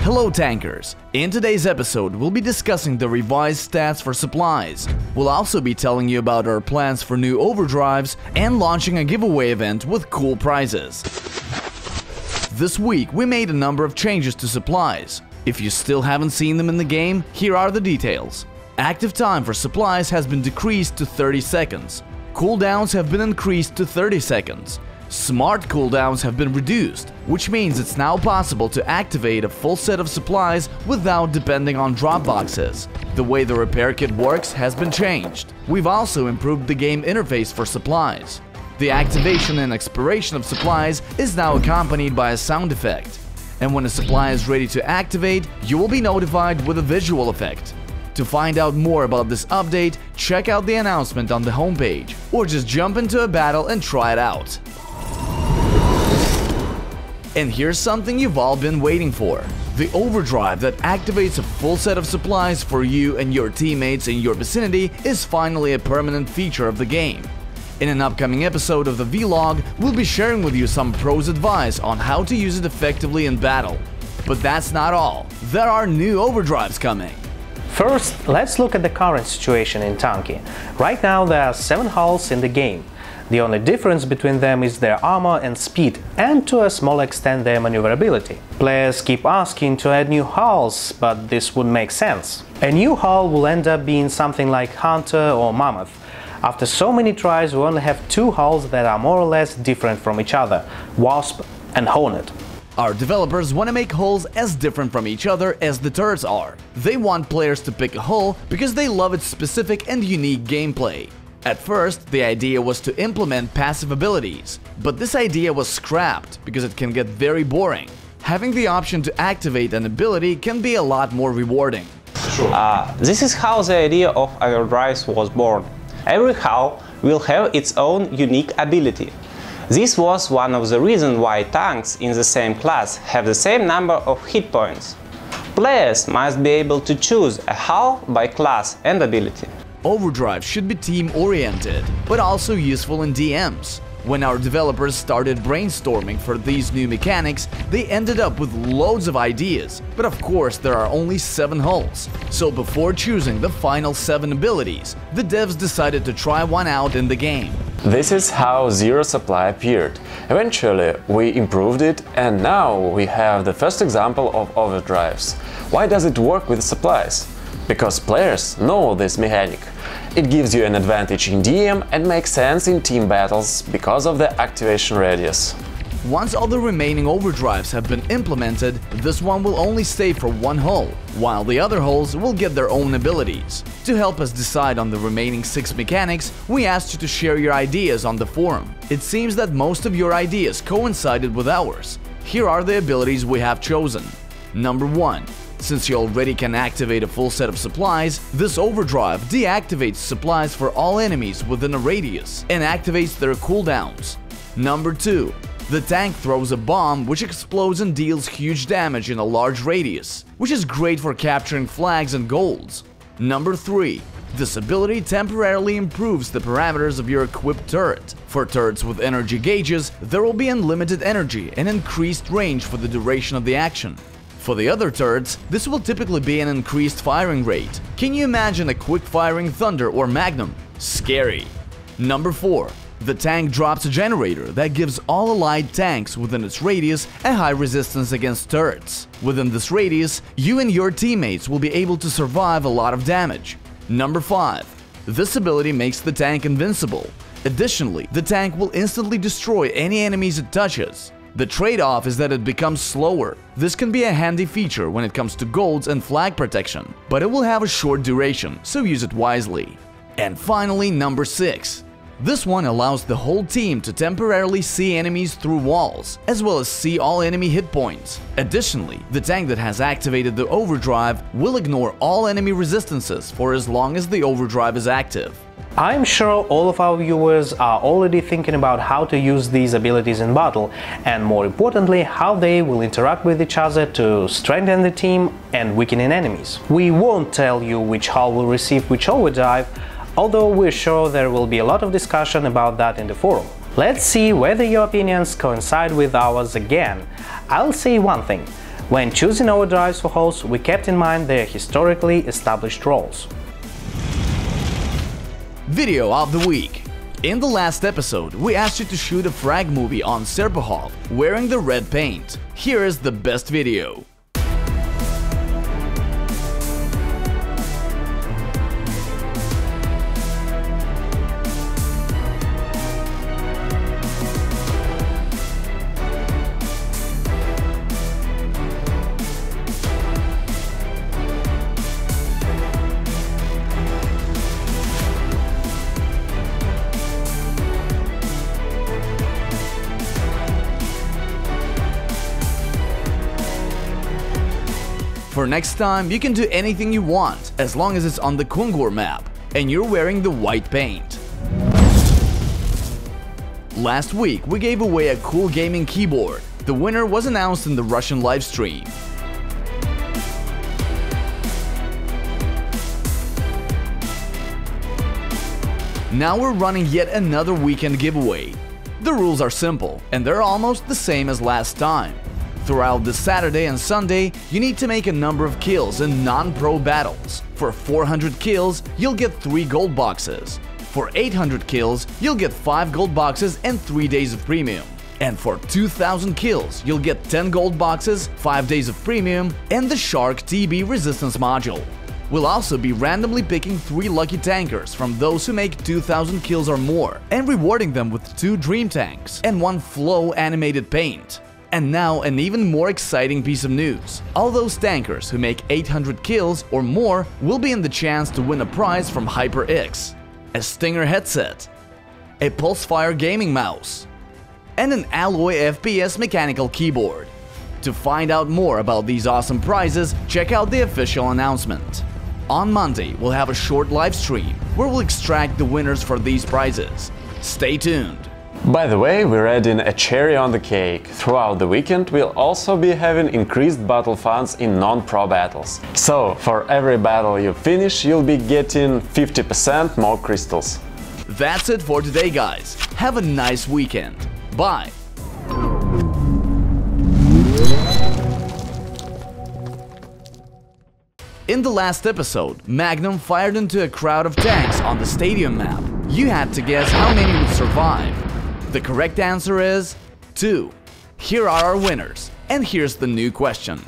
Hello tankers! In today's episode, we'll be discussing the revised stats for supplies. We'll also be telling you about our plans for new overdrives and launching a giveaway event with cool prizes. This week, we made a number of changes to supplies. If you still haven't seen them in the game, here are the details. Active time for supplies has been decreased to 30 seconds. Cooldowns have been increased to 30 seconds. Smart cooldowns have been reduced, which means it's now possible to activate a full set of supplies without depending on drop boxes. The way the repair kit works has been changed. We've also improved the game interface for supplies. The activation and expiration of supplies is now accompanied by a sound effect. And when a supply is ready to activate, you will be notified with a visual effect. To find out more about this update, check out the announcement on the homepage, or just jump into a battle and try it out. And here's something you've all been waiting for. The overdrive that activates a full set of supplies for you and your teammates in your vicinity is finally a permanent feature of the game. In an upcoming episode of the vlog, we'll be sharing with you some pros' advice on how to use it effectively in battle. But that's not all. There are new overdrives coming. First, let's look at the current situation in Tanki. Right now there are 7 hulls in the game. The only difference between them is their armor and speed, and to a small extent their maneuverability. Players keep asking to add new hulls, but this would make sense. A new hull will end up being something like Hunter or Mammoth. After so many tries, we only have 2 hulls that are more or less different from each other, Wasp and Hornet. Our developers want to make hulls as different from each other as the turrets are. They want players to pick a hull because they love its specific and unique gameplay. At first, the idea was to implement passive abilities, but this idea was scrapped because it can get very boring. Having the option to activate an ability can be a lot more rewarding. This is how the idea of Overdrives was born. Every hull will have its own unique ability. This was one of the reasons why tanks in the same class have the same number of hit points. Players must be able to choose a hull by class and ability. Overdrive should be team-oriented, but also useful in DMs. When our developers started brainstorming for these new mechanics, they ended up with loads of ideas, but of course there are only 7 hulls. So before choosing the final 7 abilities, the devs decided to try one out in the game. This is how Zero Supply appeared. Eventually we improved it, and now we have the first example of overdrives. Why does it work with supplies? Because players know this mechanic. It gives you an advantage in DM and makes sense in team battles because of the activation radius. Once all the remaining overdrives have been implemented, this one will only stay for 1 hull, while the other hulls will get their own abilities. To help us decide on the remaining 6 mechanics, we asked you to share your ideas on the forum. It seems that most of your ideas coincided with ours. Here are the abilities we have chosen. Number 1. Since you already can activate a full set of supplies, this overdrive deactivates supplies for all enemies within a radius and activates their cooldowns. Number 2. The tank throws a bomb which explodes and deals huge damage in a large radius, which is great for capturing flags and golds. Number 3. This ability temporarily improves the parameters of your equipped turret. For turrets with energy gauges, there will be unlimited energy and increased range for the duration of the action. For the other turrets, this will typically be an increased firing rate. Can you imagine a quick-firing Thunder or Magnum? Scary! Number 4. The tank drops a generator that gives all allied tanks within its radius a high resistance against turrets. Within this radius, you and your teammates will be able to survive a lot of damage. Number 5. This ability makes the tank invincible. Additionally, the tank will instantly destroy any enemies it touches. The trade-off is that it becomes slower. This can be a handy feature when it comes to golds and flag protection, but it will have a short duration, so use it wisely. And finally, number 6. This one allows the whole team to temporarily see enemies through walls, as well as see all enemy hit points. Additionally, the tank that has activated the overdrive will ignore all enemy resistances for as long as the overdrive is active. I'm sure all of our viewers are already thinking about how to use these abilities in battle, and more importantly, how they will interact with each other to strengthen the team and weaken enemies. We won't tell you which hull will receive which overdrive, although we're sure there will be a lot of discussion about that in the forum. Let's see whether your opinions coincide with ours again. I'll say one thing. When choosing overdrives for hosts, we kept in mind their historically established roles. Video of the week. In the last episode, we asked you to shoot a frag movie on Serpohov wearing the red paint. Here is the best video. For next time, you can do anything you want, as long as it's on the Kungur map, and you're wearing the white paint. Last week, we gave away a cool gaming keyboard. The winner was announced in the Russian livestream. Now we're running yet another weekend giveaway. The rules are simple, and they're almost the same as last time. Throughout the Saturday and Sunday, you need to make a number of kills in non-pro battles. For 400 kills, you'll get 3 gold boxes. For 800 kills, you'll get 5 gold boxes and 3 days of premium. And for 2000 kills, you'll get 10 gold boxes, 5 days of premium, and the Shark TB resistance module. We'll also be randomly picking 3 lucky tankers from those who make 2000 kills or more, and rewarding them with 2 dream tanks and 1 flow animated paint. And now an even more exciting piece of news. All those tankers who make 800 kills or more will be in the chance to win a prize from HyperX, a Stinger headset, a Pulsefire gaming mouse, and an Alloy FPS mechanical keyboard. To find out more about these awesome prizes, check out the official announcement. On Monday, we'll have a short live stream where we'll extract the winners for these prizes. Stay tuned! By the way, we're adding a cherry on the cake. Throughout the weekend, we'll also be having increased battle funds in non-pro battles. So, for every battle you finish, you'll be getting 50% more crystals. That's it for today, guys. Have a nice weekend. Bye! In the last episode, Magnum fired into a crowd of tanks on the stadium map. You had to guess how many would survive. The correct answer is 2. Here are our winners, and here's the new question.